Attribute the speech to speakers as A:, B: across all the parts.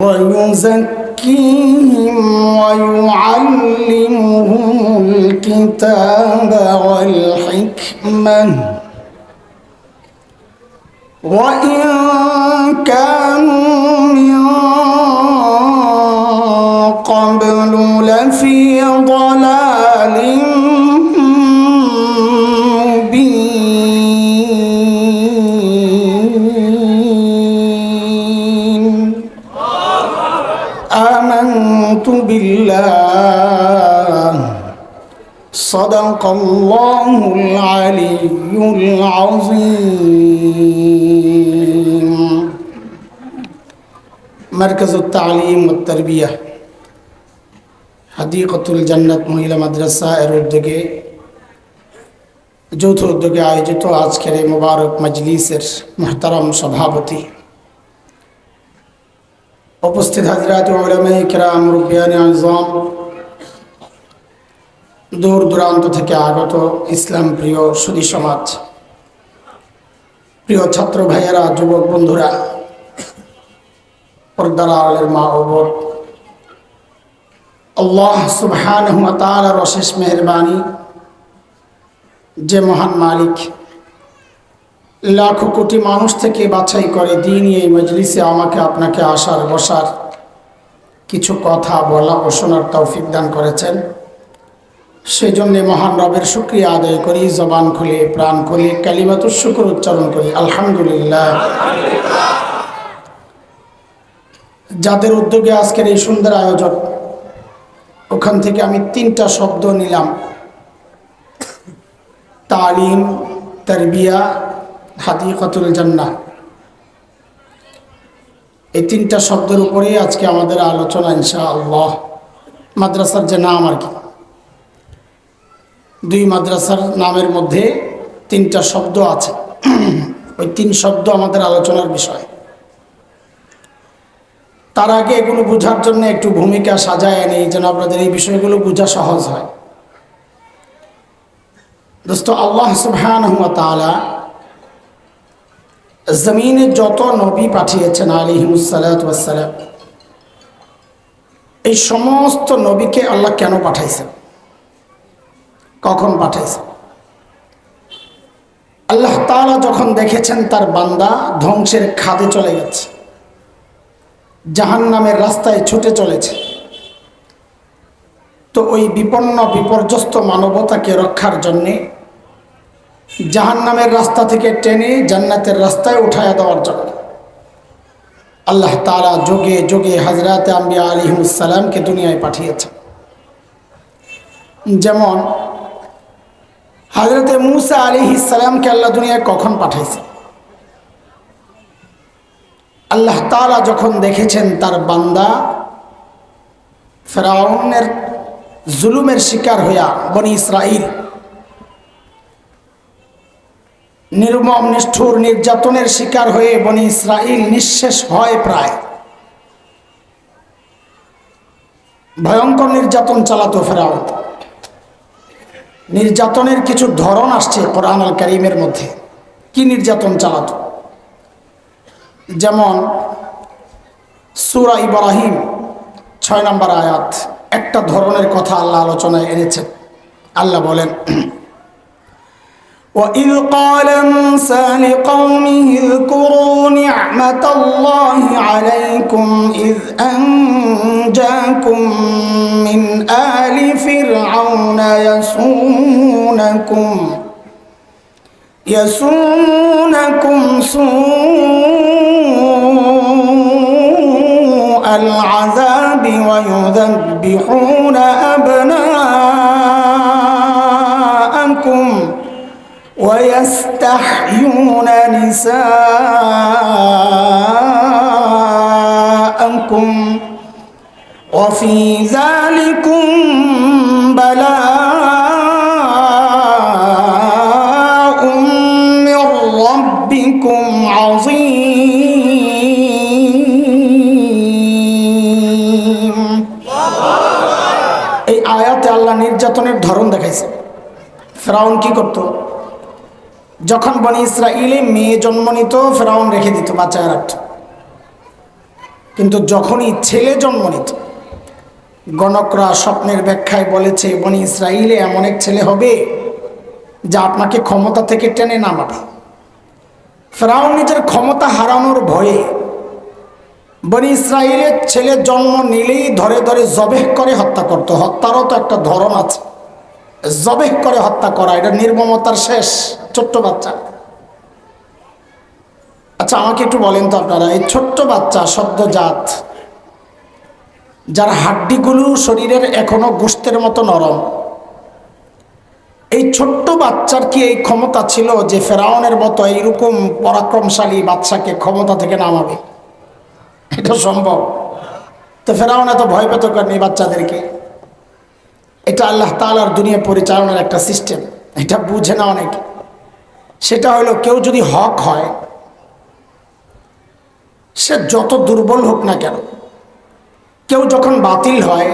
A: ويزكيهم ويعلمهم الكتاب والحكمة وإن كانوا من قبل لفي ضلال مبين. آمنت بالله صدق الله العلي العظيم. مركز التعليم والتربية হাদিকাতুল জান্নাত মহিলা মাদ্রাসা এর উদ্যোগে যৌথ উদ্যোগে আয়োজিত আজকের এই মোবারক মজলিসের মুহতারাম সভাপতি, উপস্থিত হযরত উলামায়ে কিরাম, মুরব্বিয়ানে আযম, দূর দূরান্ত থেকে আগত ইসলাম প্রিয় সুধী সমাজ, প্রিয় ছাত্র ভাইয়েরা, যুবক বন্ধুরা, পর্দার আড়ালের মা ও বোন, আল্লাহ সুবহানাহু ওয়া তাআলার অশেষ মেহেরবানি যে মহান মালিক লাখো কোটি মানুষ থেকে বাছাই করে দিনই এই মজলিসে আমাকে আপনাকে আসার বসার কিছু কথা বলা ও শোনার তৌফিক দান করেছেন, সেই জন্য মহান রবের শুকরিয়া আদায় করি। জবান খুলে প্রাণ খুলে কালিমাতুশ শুকর উচ্চারণ করি, আলহামদুলিল্লাহ। যাদের উদ্যোগে আজকের এই সুন্দর আয়োজন, ওখান থেকে আমি তিনটা শব্দ নিলাম: তালিম, তারবিয়া, হাদিকাতুল জান্নাহ। এই তিনটা শব্দের উপরেই আজকে আমাদের আলোচনা ইনশাআল্লাহ। মাদ্রাসার যে নাম আর কি, দুই মাদ্রাসার নামের মধ্যে তিনটা শব্দ আছে, ওই তিন শব্দ আমাদের আলোচনার বিষয়। তার আগে এগুলো বোঝার জন্য একটু ভূমিকা সাজায় নেই, যেন আপনাদের এই বিষয়গুলো বোঝা সহজ হয়। দোস্ত, আল্লাহ সুবহানাহু ওয়া তাআলা জমিনে যত নবী পাঠিয়েছেন আলাইহিমুস সালাতু ওয়াস সালাম, এই সমস্ত নবীকে আল্লাহ কেন পাঠাইছেন, কখন পাঠাইছেন? আল্লাহ তাআলা যখন দেখেছেন তার বান্দা ধ্বংসের খাদে চলে গেছে, জাহান্নামের রাস্তায় ছুটে চলেছে, তো ওই বিপন্ন বিপর্যস্ত মানবতাকে রক্ষার জন্যে জাহান্নামের রাস্তা থেকে টেনে জান্নাতের রাস্তায় উঠায়া দেওয়ার জন্য আল্লাহ তাআলা যোগে যোগে হযরতে আম্বিয়া আলাইহিমুস সালামকে দুনিয়ায় পাঠিয়েছেন। যেমন হযরতে মূসা আলাইহিস সালামকে আল্লাহ দুনিয়ায় কখন পাঠাইছেন? আল্লাহ তাআলা যখন দেখেছেন তার বান্দা ফেরাউনের জুলুমের শিকার হইয়া বনি ইসরাইল নির্মম নিষ্ঠুর নির্যাতনের শিকার হয়ে বনি ইসরাইল নিঃশেষ হয়, প্রায় ভয়ঙ্কর নির্যাতন চালাতো ফেরাউন। নির্যাতনের কিছু ধরন আসছে কোরআন আল কারীমের মধ্যে, কি নির্যাতন চালাতো। যেমন সূরা ইব্রাহিম 6 নম্বর আয়াত, একটা ধরনের কথা আল্লাহ আলোচনায় এনেছেন। আল্লাহ বলেন, وَإِذْ قَالَ مُوسَى لِقَوْمِهِ اذْكُرُوا نِعْمَةَ اللَّهِ عَلَيْكُمْ إِذْ أَنْجَاكُمْ مِنْ آلِ فِرْعَوْنَ يَسُومُونَكُمْ سُوءَ الْعَذَابِ وَيُذَبِّحُونَ أَبْنَاءَكُمْ وَيَسْتَحْيُونَ نِسَاءَكُمْ وَفِي ذَلِكُمْ بَلَاءٌ مِّن رَّبِّكُمْ عَظِيمٌ। এই আয়াতে আল্লাহ নির্যাতনের ধরন দেখাইছে। ফেরাউন কি করত? যখন বনি ইসরাইলে মেয়ে জন্ম নিত, ফেরাউন রেখে দিত, বাচ্চায় রাখত। কিন্তু যখনই ছেলে জন্ম নিত, গণকরা স্বপ্নের ব্যাখ্যায় বলেছে বনি ইসরাইলে এমন এক ছেলে হবে যা আপনাকে ক্ষমতা থেকে টেনে নামাবে। ফেরাউন নিজের ক্ষমতা হারানোর ভয়ে বনি ইসরাইলের ছেলে জন্ম নিলেই ধরে ধরে জবেহ করে হত্যা করত। হত্যারও তো একটা ধরন আছে, জবেহ করে হত্যা করা, এটা নির্মমতার শেষ। ছোট্ট বাচ্চা। আচ্ছা আমাকে একটু বলেন তো আপনারা, এই ছোট্ট বাচ্চা সদ্যজাত, যার হাড্ডিগুলো শরীরের এখনো গোশতের মতো নরম, এই ছোট্ট বাচ্চার কি এই ক্ষমতা ছিল যে ফেরাউনের মতো এইরকম পরাক্রমশালী বাচ্চাকে ক্ষমতা থেকে নামাবে? এটা সম্ভব? তো ফেরাউন এত ভয় পেত কেন এই বাচ্চাদেরকে? এটা আল্লাহ তাআলার দুনিয়া পরিচালনার একটা সিস্টেম, এটা বুঝে না অনেকে। সেটা হলো, কেউ যদি হক হয়, সে যত দুর্বল হোক না কেন, কেউ যখন বাতিল হয়,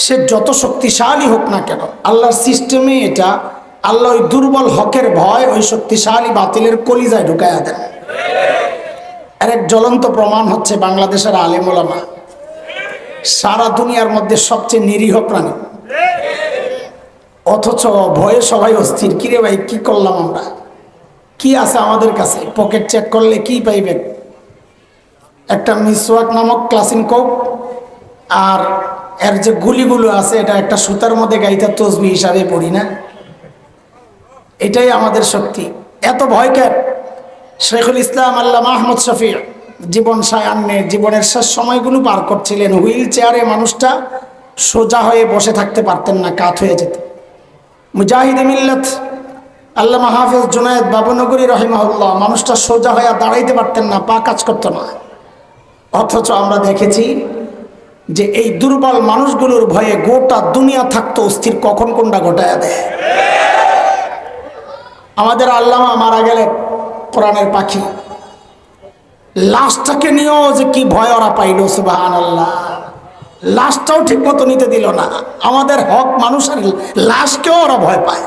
A: সে যত শক্তিশালী হোক না কেন, আল্লাহর সিস্টেমে এটা, আল্লাহ ওই দুর্বল হকের ভয় ওই শক্তিশালী বাতিলের কলিজায় ঢুকায়া দেন। এর এক জ্বলন্ত প্রমাণ হচ্ছে বাংলাদেশের আলেম ওলামা, সারা দুনিয়ার মধ্যে সবচেয়ে নিরীহ প্রাণী, অথচ ভয়ে সবাই অস্থির। কিরে ভাই, কি করলাম আমরা? কি আছে আমাদের কাছে? পকেট চেক করলে কি পাইবেন? একটা মিসওয়াক নামক ক্লাসিন কোক, আর এর যে গুলিগুলো আছে এটা একটা সুতার মধ্যে গাইতে তসবি হিসাবে পড়ি না? এটাই আমাদের শক্তি। এত ভয় কেন? শেখুল ইসলাম আল্লামা আহমদ শফি জীবন সায়ান্নে জীবনের শেষ সময়গুলো পার করছিলেন। হুইল চেয়ারে মানুষটা সোজা হয়ে বসে থাকতে পারতেন না, কাত হয়ে যেত। মুজাহিদে মিল্লাত আল্লামা হাফেজ জুনায়েদ বাবুনগরী রহিমাহুল্লাহ, মানুষটা সোজা হয়ে দাঁড়াইতে পারতেন না, পা কাজ করতো না। অথচ আমরা দেখেছি যে এই দুর্বল মানুষগুলোর ভয়ে গোটা দুনিয়া থাকতো অস্থির, কখন কোনটা ঘটায়া দেয়। আমাদের আল্লামা মারা গেলেন, কোরআনের পাখি, লাশটাকে নিয়েও যে কি ভয় ওরা পাইল, সুবহানাল্লাহ। লাশটাও ঠিক মতো নিতে দিল না। আমাদের হক মানুষের লাশকেও ওরা ভয় পায়।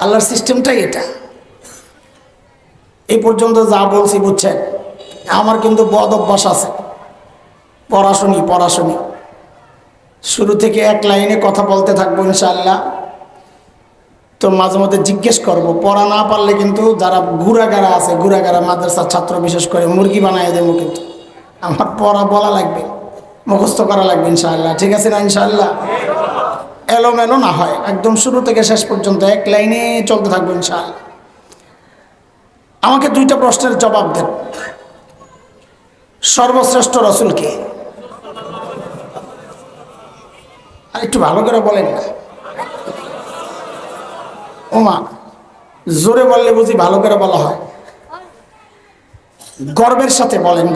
A: আল্লাহর সিস্টেমটাই এটা। এই পর্যন্ত যা বলছি বুঝছেন, আমার কিন্তু বদ অভ্যাস আছে, পড়াশুনি শুরু থেকে এক লাইনে কথা বলতে থাকবো ইনশাআল্লাহ। তো মাঝে মধ্যে জিজ্ঞেস করব, পড়া না পারলে কিন্তু যারা গুড়াগাড়া আছে, গুড়াগাড়া মাদ্রাসার ছাত্র বিশেষ করে, মুরগি বানাই দেবো। কিন্তু আমার পড়া বলা লাগবে, মুখস্থ করা লাগবে ইনশাআল্লাহ। ঠিক আছে না? ইনশাআল্লাহ এলোমেলো না হয়, একদম শুরু থেকে শেষ পর্যন্ত এক লাইনে চলতে থাকবো ইনশাআল্লাহ। আমাকে দুইটা প্রশ্নের জবাব দেন। সর্বশ্রেষ্ঠ রসুল কে? আর একটু ভালো করে বলেন না। ওমা, জোরে বললে বুঝি ভালো করে বলা হয়? গর্বের সাথে বলেন।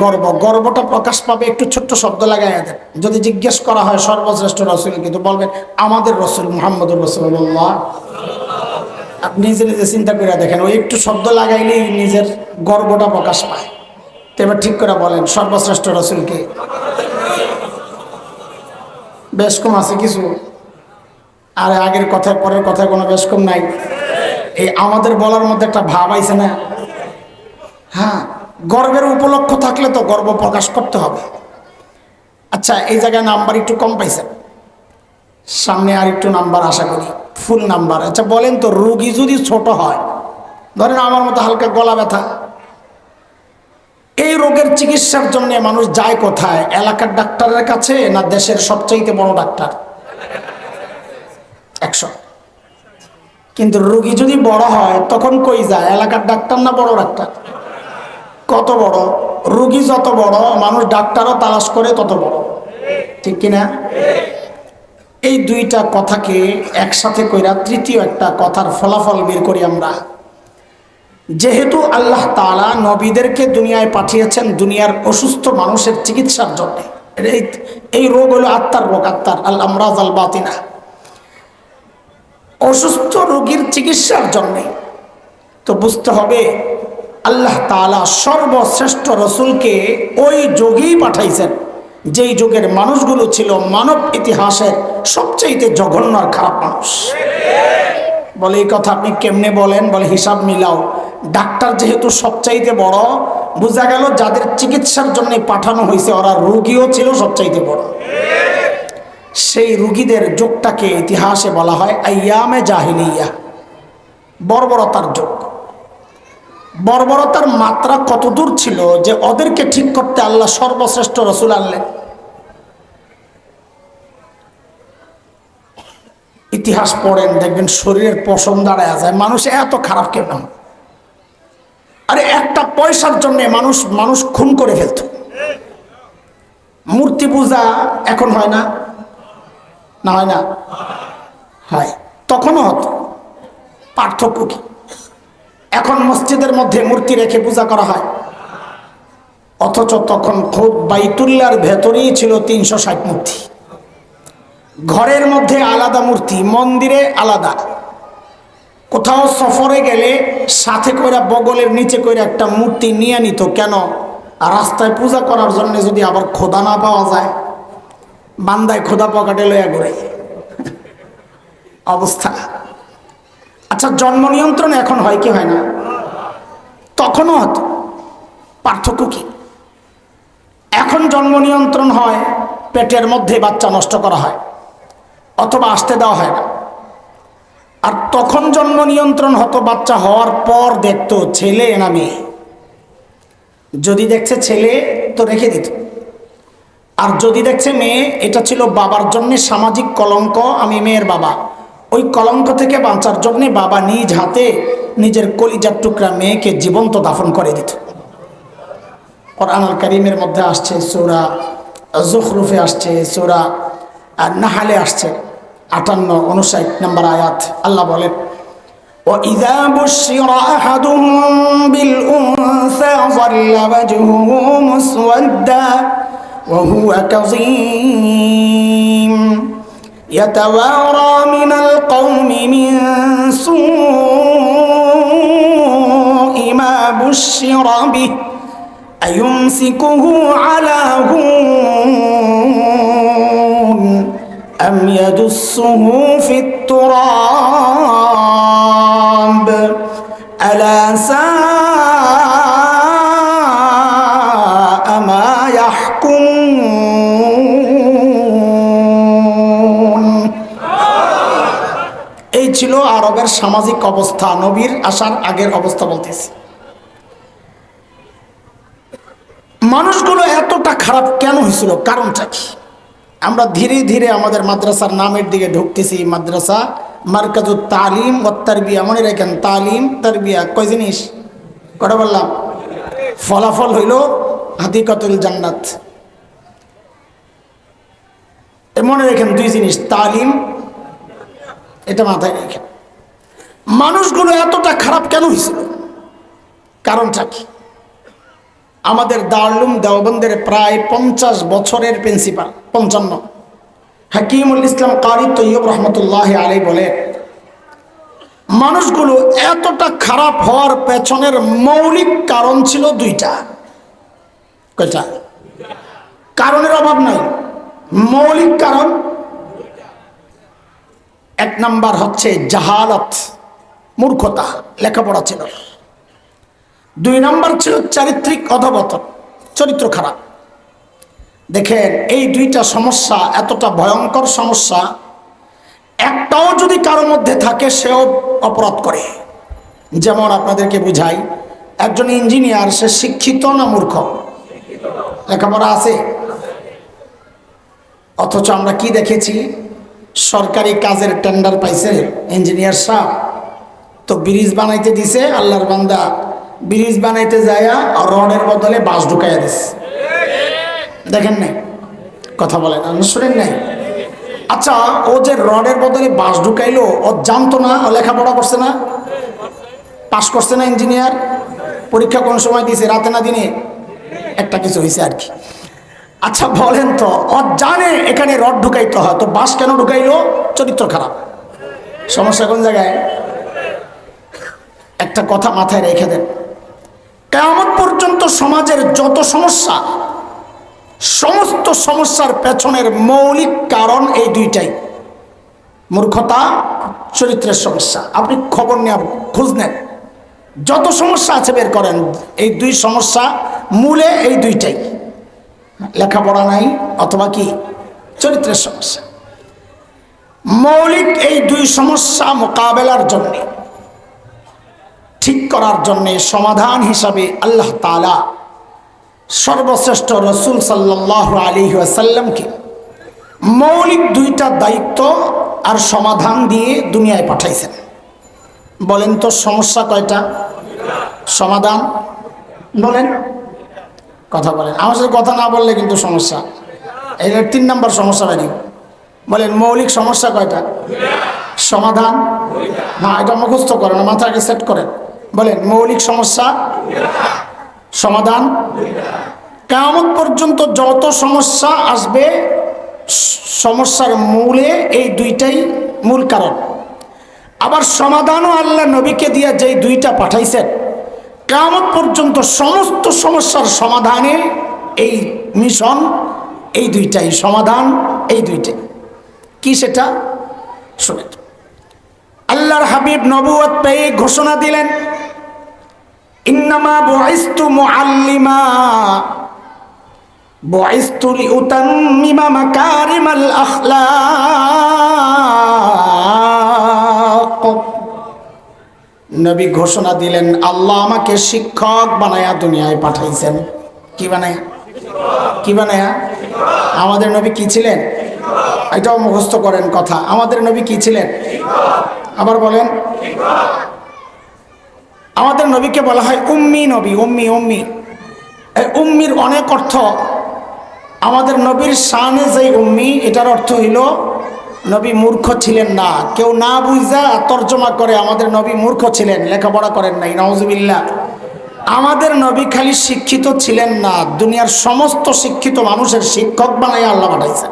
A: গর্বটা প্রকাশ পাবে, একটু ছোট্ট শব্দ লাগাই দেন। যদি জিজ্ঞেস করা হয় সর্বশ্রেষ্ঠ রসুল, কিন্তু বলবেন আমাদের রসুল মুহাম্মদুর রাসূলুল্লাহ। আপনি নিজে নিজে চিন্তা করে দেখেন, ওই একটু শব্দ লাগাইলেই নিজের গর্বটা প্রকাশ পায়। তো এবার ঠিক করে বলেন, সর্বশ্রেষ্ঠ রসুল কে? বেশ কম আছে কিছু, আর আগের কথায় পরের কথায় কোনো বেশ কম নাই। এই আমাদের বলার মধ্যে একটা ভাব আইছে না? হ্যাঁ, গর্বের উপলক্ষ থাকলে তো গর্ব প্রকাশ করতে হবে। আচ্ছা, এই জায়গায় নাম্বার একটু কম পাইছেন, সামনে আর একটু নাম্বার আশা করি, ফুল নাম্বার। আচ্ছা বলেন তো, রোগী যদি ছোট হয়, ধরেন আমার মতো হালকা গলা ব্যথা, এই রোগের চিকিৎসার জন্য মানুষ যায় কোথায়? এলাকার ডাক্তারের কাছে না দেশের সবচাইতে বড় ডাক্তার? 100। কিন্তু রোগী যদি বড় হয় তখন কই যায়? এলাকার ডাক্তার না বড় ডাক্তার? কত বড় রোগী যত বড়, মানুষ ডাক্তারও তালাশ করে তত বড়। ঠিক কিনা? এই দুইটা কথাকে একসাথে কইরা তৃতীয় একটা কথার ফলাফল বের করি আমরা। যেহেতু আল্লাহ তাআলা নবীদেরকে দুনিয়ায় পাঠিয়েছেন দুনিয়ার অসুস্থ মানুষের চিকিৎসার জন্য, এই রোগ হলো আত্মার রোগ, আত্মার আল আমরাজ আল বাতিনা, অসুস্থ রোগীর চিকিৎসার জন্যে। তো বুঝতে হবে আল্লাহ তাআলা সর্বশ্রেষ্ঠ রসুলকে ওই যুগেই পাঠাইছেন যেই যুগের মানুষগুলো ছিল মানব ইতিহাসের সবচাইতে জঘন্য আর খারাপ মানুষ। বলে এই কথা আপনি কেমনে বলেন? বলে হিসাব মিলাও, ডাক্তার যেহেতু সবচাইতে বড়, বোঝা গেল যাদের চিকিৎসার জন্য পাঠানো হয়েছে ওরা রোগীও ছিল সবচাইতে বড়। সেই রোগীদের যুগটাকে ইতিহাসে বলা হয় আইয়ামে জাহিলিয়া, বর্বরতার যুগ। বর্বরতার মাত্রা কতদূর ছিল যে ওদেরকে ঠিক করতে আল্লাহ সর্বশ্রেষ্ঠ রাসূল আনলেন। ইতিহাস পড়েন, দেখবেন শরীরের পশম দাঁড়ায় যায়। মানুষ এত খারাপ কেন? আরে একটা পয়সার জন্য মানুষ খুন করে ফেলত। মূর্তি পূজা এখন হয় না? না হয় না? হয়, তখনও হতো। পার্থক্য কি? এখন মসজিদের মধ্যে মূর্তি রেখে পূজা করা হয়, অথচ তখন খুব বাইতুল্লাহর ভেতরেই ছিল 360 মূর্তি। ঘরের মধ্যে আলাদা মূর্তি, মন্দিরে আলাদা। কোথাও সফরে গেলে সাথে করে বগলের নিচে করে একটা মূর্তি নিয়ে নিত। কেন? রাস্তায় পূজা করার জন্য যদি আবার খোদা না পাওয়া যায়, বান্দায় খোদা পকেটে লইয়া ঘুরে অবস্থা। আচ্ছা, জন্ম নিয়ন্ত্রণ এখন হয় কি হয় না? তখনও হতো। পার্থক্য কি? এখন জন্ম নিয়ন্ত্রণ হয়, পেটের মধ্যে বাচ্চা নষ্ট করা হয় অথবা আসতে দেওয়া হয় না। আর তখন জন্ম নিয়ন্ত্রণ হতো বাচ্চা হওয়ার পর দেখতো ছেলে না মেয়ে। যদি দেখছে ছেলে তো রেখে দিত, আর যদি দেখছে মেয়ে, এটা ছিল বাবার জন্য সামাজিক কলঙ্ক, আমি মেয়ের বাবা। ওই কলঙ্ক থেকে বাঁচার জন্য বাবা নিজ হাতে নিজের কলিজার টুকরা মেয়েকে জীবন্ত দাফন করে দিত। কুরআনুল কারীমের মধ্যে আসছে, সূরা যুখরুফে আসছে, সূরা নাহলে আসছে 58-59 নম্বর আয়াত। আল্লাহ বলেন, وَإِذَا بُشِّرَ أَحَدُهُم بِالْأُنثَىٰ ظَلَّ وَجْهُهُ مُسْوَدًّا وَهُوَ كَظِيمٌ يَتَوَارَىٰ مِنَ الْقَوْمِ مِن سُوءِ مَا بُشِّرَ بِهِ أَيُمْسِكُهُ عَلَىٰ هُونٍ أَمْ يَدُسُّهُ فِي التُّرَابِ أَلَا سَاءَ مَا يَحْكُمُونَ। এই ছিল আরবের সামাজিক অবস্থা, নবীর আসার আগের অবস্থা বলতেছি। মানুষগুলো এতটা খারাপ কেন হয়েছিল? কারণটা কি? আমরা ধীরে ধীরে আমাদের মাদ্রাসার নামের দিকে ঢুকতেছি। মাদ্রাসা মারকাজুত তালিম ও তারবিয়া, মনে রাখেন, তালিম তারবিয়া কয় জিনিস? কটা বললাম? ফলাফল হইল হাদিকাতুল জান্নাত। মনে রাখেন দুই জিনিস, তালিম, এটা মাথায় রেখেন। মানুষগুলো এতটা খারাপ কেন হয়েছিল? কারণটা কি? আমাদের দারুল দেওবন্দের প্রায় 50 বছরের প্রিন্সিপাল, 55, হাকিমুল ইসলাম কারি তৈয়ব রহমতুল্লাহ আলাইহি বলেন, মানুষগুলো এতটা খারাপ হওয়ার পেছনের মৌলিক কারণ ছিল দুইটা। কয়টা? কারণের অভাব নাই, মৌলিক কারণ। এক নাম্বার হচ্ছে জাহালত, মূর্খতা, লেখাপড়া ছিল। দুই নাম্বার ছিল চারিত্রিক অধঃপতন, চরিত্র খারাপ। দেখেন, এই দুইটা সমস্যা এতটা ভয়ঙ্কর সমস্যা, একটাও যদি কারো মধ্যে থাকে সেও অপরাধ করে। যেমন আপনাদেরকে বুঝাই, একজন ইঞ্জিনিয়ার, সে শিক্ষিত না মূর্খ? লেখাপড়া আছে, অথচ আমরা কি দেখেছি? সরকারি কাজের টেন্ডার পাইছে ইঞ্জিনিয়ার সাহেব, তো ব্রিজ বানাইতে দিছে, আল্লাহর বান্দা ব্রিজ বানাইতে যায়া রডের বদলে বাঁশ ঢুকাইয়া দিছে। দেখেন নাই? কথা বলেন, শুনেন নাই? আচ্ছা, ও যে রডের বদলে বাঁশ ঢুকাইলো, ও জানতো না? ও লেখাপড়া করছে না? পাস করছে না ইঞ্জিনিয়ার? পরীক্ষা কোন সময় দিয়েছে? রাতে না দিনে? একটা কিছু হয়েছে আর কি। আচ্ছা বলেন তো, ও জানে এখানে রড ঢুকাইতে হয়, তো বাঁশ কেন ঢুকাইলো? চরিত্র খারাপ। সমস্যা কোন জায়গায়? একটা কথা মাথায় রেখে দেন, কিয়ামত পর্যন্ত সমাজের যত সমস্যা, সমস্ত সমস্যার পেছনের মৌলিক কারণ এই দুইটাই, মূর্খতা, চরিত্রের সমস্যা। আপনি খবর নিয়ে খোঁজ নেন, যত সমস্যা আছে বের করেন, এই দুই সমস্যা মূলে এই দুইটাই, লেখাপড়া নাই অথবা কি চরিত্রের সমস্যা। মৌলিক এই দুই সমস্যা মোকাবেলার জন্যে, ঠিক করার জন্যে, সমাধান হিসাবে আল্লাহ তাআলা সর্বশ্রেষ্ঠ রসুল সাল্লাল্লাহু আলাইহি ওয়াসাল্লামকে মৌলিক দুইটা দায়িত্ব আর সমাধান দিয়ে দুনিয়ায় পাঠাইছেন। বলেন তো সমস্যা কয়টা, সমাধান বলেন, কথা বলেন। আমার সাথে কথা না বললে কিন্তু সমস্যা, এই 3 নম্বর সমস্যা বেরিয়ে। বলেন মৌলিক সমস্যা কয়টা, সমাধান, হ্যাঁ এটা মুখস্থ করেন, মাথাকে সেট করেন। বলেন মৌলিক সমস্যা, সমাধান। কিয়ামত পর্যন্ত যত সমস্যা আসবে সমস্যার মূলে এই দুইটাই মূল কারণ। আবার সমাধানও আল্লাহ নবীকে দিয়ে যেই দুইটা পাঠাইছেন, কিয়ামত পর্যন্ত সমস্ত সমস্যার সমাধানে এই মিশন এই দুইটাই, সমাধান এই দুইটাই। কি সেটা শুনেন। আল্লাহর হাবিব নবুয়ত পেয়ে ঘোষণা দিলেন, ইন্নামা বুইস্তু মুআল্লিমা বুইস্তু লিউতাম্মিমা মাকারিমাল আখলাক। নবী ঘোষণা দিলেন, আল্লাহ আমাকে শিক্ষক বানায়া দুনিয়ায় পাঠাইছেন। কি বানায়া, কি বানায়া? আমাদের নবী কি ছিলেন? এটাও মুখস্থ করেন কথা। আমাদের নবী কি ছিলেন? আবার বলেন। আমাদের নবীকে বলা হয় উম্মি নবী। উম্মি, উম্মি, এই উম্মির অনেক অর্থ। আমাদের নবীর শানে যে উম্মি, এটার অর্থ হইল নবী মূর্খ ছিলেন না। কেউ না বুঝা তর্জমা করে আমাদের নবী মূর্খ ছিলেন, লেখাপড়া করেন নাই, নাউজুবিল্লাহ। আমাদের নবী খালি শিক্ষিত ছিলেন না, দুনিয়ার সমস্ত শিক্ষিত মানুষের শিক্ষক বানাই আল্লাহ পাঠাইছেন।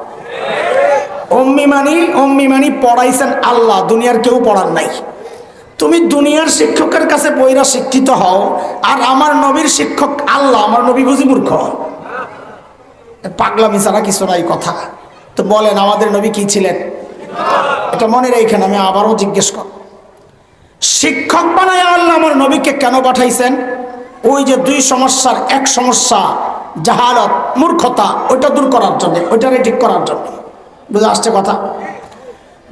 A: উম্মি মানি পড়াইছেন আল্লাহ, দুনিয়ার কেউ পড়ার নাই। তুমি দুনিয়ার শিক্ষকের কাছে বইরা শিক্ষিত হও, আর আমার নবীর শিক্ষক আল্লাহ, আমার নবী বুঝি মূর্খ? পাগলামি ছাড়া কিছু নাই কথা। তো বলেন আমাদের নবী কি ছিলেন? এটা মনে রেখেন, আমি আবারও জিজ্ঞেস কর। শিক্ষক বানায় আল্লাহ আমার নবীকে কেন পাঠাইছেন? ওই যে দুই সমস্যার এক সমস্যা জাহালত, মূর্খতা, ওইটা দূর করার জন্য, ওইটারে ঠিক করার জন্য। বুঝে আসছে কথা?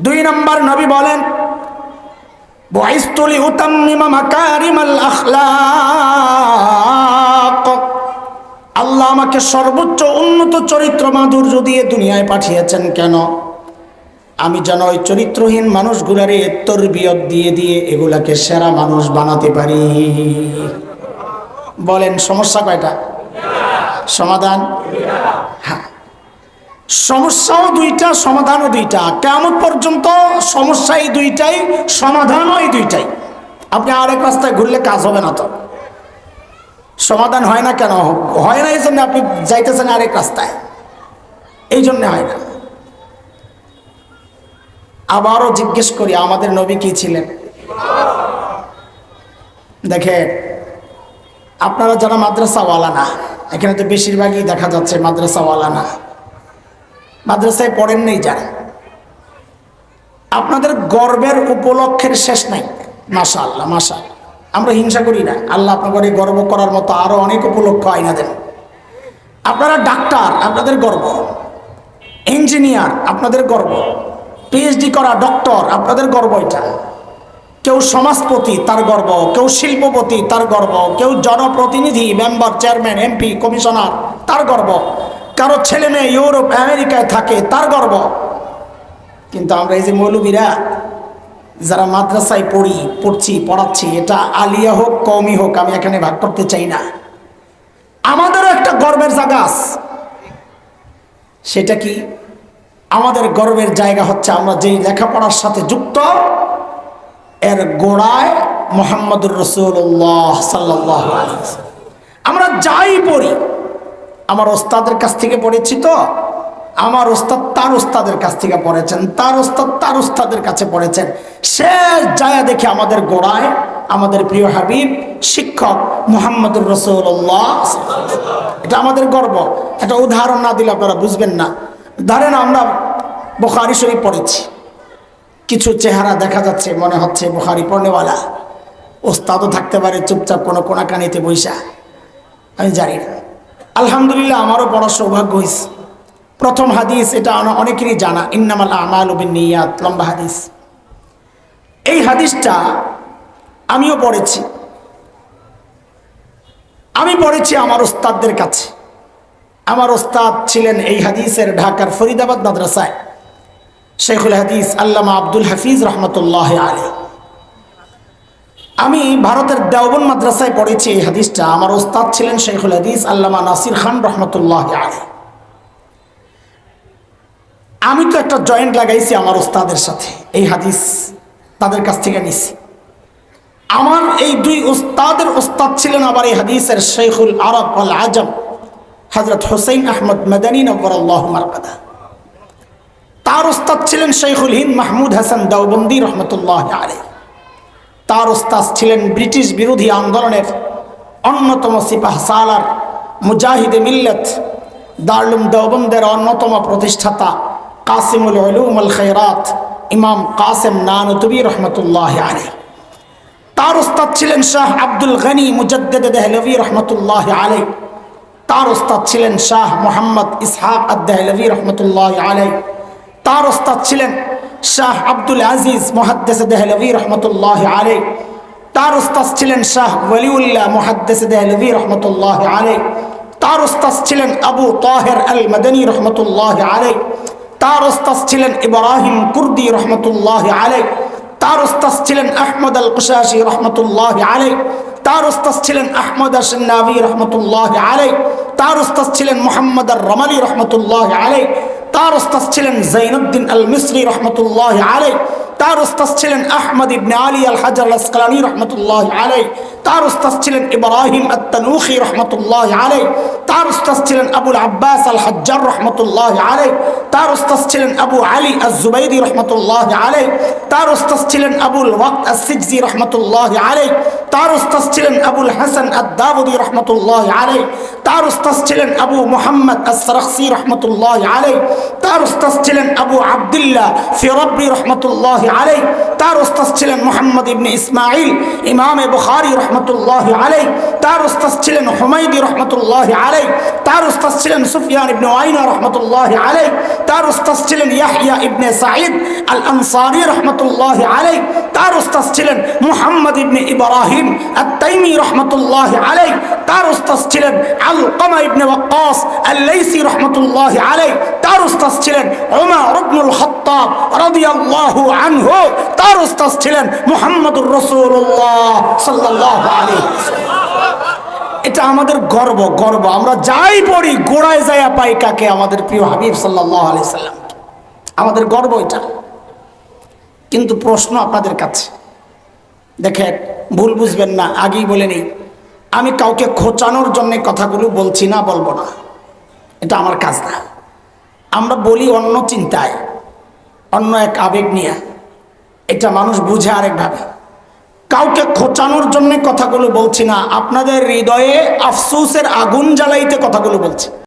A: 2 নম্বর নবী বলেন, বুইস্তু লিউতাম্মিমা মাকারিমাল আখলাক। আল্লাহ আমাকে সর্বোচ্চ উন্নত চরিত্র মাধুর্য দিয়ে দুনিয়ায় পাঠিয়েছেন কেন? আমি যেন ওই চরিত্রহীন মানুষগুলারে তরবিয়ত দিয়ে দিয়ে এগুলাকে সেরা মানুষ বানাতে পারি। বলেন সমস্যা কয়টা, সমাধান? হ্যাঁ, সমস্যাও দুইটা, সমাধানও দুইটা। কিয়ামত পর্যন্ত সমস্যা এই দুইটাই, সমাধানও এই দুইটাই। আপনি আরেক রাস্তায় ঘুরলে কাজ হবে না। তো সমাধান হয় না কেন? হয় না এই জন্য আপনি যাইতেছেন আরেক রাস্তায়, এই জন্য হয় না। আবারও জিজ্ঞেস করি, আমাদের নবী কি ছিলেন? দেখেন, আপনারা যারা মাদ্রাসাওয়ালা না, এখানে তো বেশিরভাগই দেখা যাচ্ছে মাদ্রাসাওয়ালা না, মাদ্রাসায় পড়েন নেই যারা, আপনাদের গর্বের উপলক্ষের শেষ নাই। মাশাআল্লাহ, মাশাআল্লাহ। আমরা হিংসা করি না, আল্লাহ আপনাদের গর্ব করার মতো আরো অনেক উপলক্ষ আইনা দেন। আপনারা ডাক্তার, আপনাদের গর্ব। ইঞ্জিনিয়ার, আপনাদের গর্ব। পিএইচডি করা ডক্টর, আপনাদের গর্ব এটা। কেউ সমাজপতি, তার গর্ব। কেউ শিল্পপতি, তার গর্ব। কেউ জনপ্রতিনিধি, মেম্বার, চেয়ারম্যান, এমপি, কমিশনার, তার গর্ব। কারো ছেলে মেয়ে ইউরোপ আমেরিকায় থাকে, তার গর্ব। কিন্তু আমরা এই যে মৌলবীরা যারা মাদ্রাসায় পড়াচ্ছি, এটা আলিয়া হোক কওমি হোক, আমি এখানে ভাগ করতে চাই না, আমাদেরও একটা গর্বের জায়গা আছে। সেটা কি? আমাদের গর্বের জায়গা হচ্ছে আমরা যেই লেখাপড়ার সাথে যুক্ত, এর গোড়ায় মুহাম্মদুর রাসূলুল্লাহ সাল্লাল্লাহু আলাইহি ওয়াসাল্লাম। আমরা যাই পড়ি, আমার ওস্তাদের কাছ থেকে পড়েছি, তো আমার ওস্তাদ তার ওস্তাদের কাছ থেকে পড়েছেন, তার ওস্তাদ তার ওস্তাদের কাছে পড়েছেন। শেষ যায় দেখে আমাদের গোড়ায় আমাদের প্রিয় হাবিব শিক্ষক মুহাম্মদুর রাসূলুল্লাহ। এটা আমাদের গর্ব। এটা উদাহরণ না দিলে আপনারা বুঝবেন না। ধরেন আমরা বুখারী শরীফ পড়েছি, কিছু চেহারা দেখা যাচ্ছে মনে হচ্ছে বুখারী পড়নেওয়ালা, ওস্তাদও থাকতে পারে চুপচাপ কোনো কোনাকানিতে বৈশা, আমি জানি না। আলহামদুলিল্লাহ আমারও বড় সৌভাগ্য হয়েছে। প্রথম হাদিস, এটা অনেকেরই জানা, ইন্নামাল আমালু বিন্নিয়াত, লম্বা হাদিস। এই হাদিসটা আমিও পড়েছি। আমি পড়েছি আমার ওস্তাদদের কাছে। আমার ওস্তাদ ছিলেন এই হাদিসের ঢাকার ফরিদাবাদ মাদ্রাসায় শেখুল হাদিস আল্লামা আব্দুল হাফিজ রহমতুল্লাহ আলী। আমি ভারতের দেওবন্দ মাদ্রাসায় পড়েছি এই হাদিসটা। আমার ওস্তাদ ছিলেন শেখুল হাদিস আল্লামা নাসির খান রহমতুল্লাহ আলী। আমি তো একটা জয়েন্ট লাগাইছি আমার ওস্তাদের সাথে, এই হাদিস তাদের কাছ থেকে নিছি। আমার এই দুই ওস্তাদের ওস্তাদ ছিলেন আবার এই হাদিসের শেখুল আরব আল আজম হযরত হুসাইন আহমদ মাদানী নওয়ারাল্লাহু মারকাদা। তার ওস্তাদ ছিলেন শেখুল হিন্দ মাহমুদ হাসান দেওবন্দি রহমতুল্লাহ আলাইহি। তার ওস্তাদ ছিলেন ব্রিটিশ বিরোধী আন্দোলনের অন্যতম সিপাহ সালার মুজাহিদে মিল্লাত দারুল দেওবন্দের অন্যতম প্রতিষ্ঠাতা কাসিমুল উলুম আল খায়রাত ইমাম কাসেম নানুতুবি রহমতুল্লাহ আলাইহি। তার ওস্তাদ ছিলেন শাহ আব্দুল গনি মুজাদ্দিদ দেহলভি রহমতুল্লাহ আলাইহি। তার ওস্তাদ ছিলেন শাহ মোহাম্মদ ইসহাক আদ-দেহলভি রহমতুল্লাহ আলাইহি। তার ওস্তাদ ছিলেন শাহ আব্দুল আজিজ মুহাদ্দিস দেহলভি রহমতুল্লাহ আলাইহি। তার ওস্তাদ ছিলেন শাহ ওয়ালিউল্লাহ মুহাদ্দিস দেহলভি রহমতুল্লাহ আলাইহি। তার ওস্তাদ ছিলেন আবু তাহের আল মাদানী রহমতুল্লাহ আলাইহি। তার ওস্তাদ ছিলেন ইব্রাহিম কুর্দি রহমতুল্লাহ আলাইহি। তার ওস্তাদ ছিলেন আহমদ আল কুশাশি রহমতুল্লাহ আলাইহি। তার ওস্তাদ ছিলেন আহমদ আশ-শান্নাবি রহমতুল্লাহ আলাইহি। তার ওস্তাদ ছিলেন মুহাম্মদ আর-রমালি রহমতুল্লাহ আলাইহি। তার ওস্তাদ ছিলেন জাইনুদ্দিন আল মিসরি রহমতুল্লাহ আলাইহি। তার ওস্তাদ ছিলেন আহমদ ইবনে আলী আল হাজার আল আসকালানি রহমতুল্লাহ আলাইহি। তার ওস্তাদ ছিলেন ইব্রাহিম আত-তানুখি রহমতুল্লাহ আলাইহি। তার ওস্তাদ ছিলেন আবুল আব্বাস আল হাজ্জার রহমতুল্লাহ আলাইহি। তার ওস্তাদ ছিলেন আবু আলী আজ-জুবাইরি রহমতুল্লাহ আলাইহি। তার ওস্তাদ ছিলেন আবুল ওয়াক্ত আস-সিজজি রহমতুল্লাহ আলাইহি। তার ওস্তাদ ছিলেন আবুল হাসান আদ-দাউদি রহমতুল্লাহ আলাইহি। তার ওস্তাদ ছিলেন আবু মুহাম্মদ আস-সারাখসি রহমতুল্লাহ আলাইহি। তার ওস্তাদ ছিলেন আবু আব্দুল্লাহ ফিরাবি রহমতুল্লাহ আলাইহি। তার ওস্তাদ ছিলেন মুহাম্মদ ইবনে ইসমাঈল ইমামে বুখারী রহমতুল্লাহ আলাইহি। তার ওস্তাদ ছিলেন হুমায়দি রহমতুল্লাহ আলাইহি। তার ওস্তাদ ছিলেন সুফিয়ান ইবনে উয়াইনা রহমতুল্লাহ আলাইহি। তার ওস্তাদ ছিলেন ইয়াহইয়া ইবনে সাঈদ আল আনসারী রহমতুল্লাহ আলাইহি। তার ওস্তাদ ছিলেন মুহাম্মদ ইবনে ইব্রাহিম আত-তাইমি রহমতুল্লাহ আলাইহি। তার ওস্তাদ ছিলেন আলকামা ইবনে ওয়াক্কাস আল-লাইসি রহমতুল্লাহ আলাইহি। তার ওস্তাদ ছিলেন উমর ইবনুল খাত্তাব রাদিয়াল্লাহু আনহু। তার ওস্তাদ ছিলেন মুহাম্মদুর রাসূলুল্লাহ সাল্লাল্লাহু আলাইহি ওয়াসাল্লাম। এটা আমাদের গর্ব, গর্ব। আমরা যাই পড়ি গোড়ায় যায়া পাই কাকে? আমাদের প্রিয় হাবিব সাল্লাল্লাহু আলাইহি সাল্লাম। আমাদের গর্ব এটা। কিন্তু প্রশ্ন আপনাদের কাছে, দেখেন ভুল বুঝবেন না, আগেই বলে নেই, আমি কাউকে খোঁচানোর জন্য কথাগুলো বলছি না, বলবো না, এটা আমার কাজ না। আমরা বলি অন্য চিন্তায়, অন্য এক আবেগ নিয়ে, এটা মানুষ বুঝে আরেকভাবে। কাউকে খোঁচানোর জন্য কথাগুলো বলছি না, আপনাদের হৃদয়ে আফসোসের আগুন জ্বালাইতে কথাগুলো বলছি।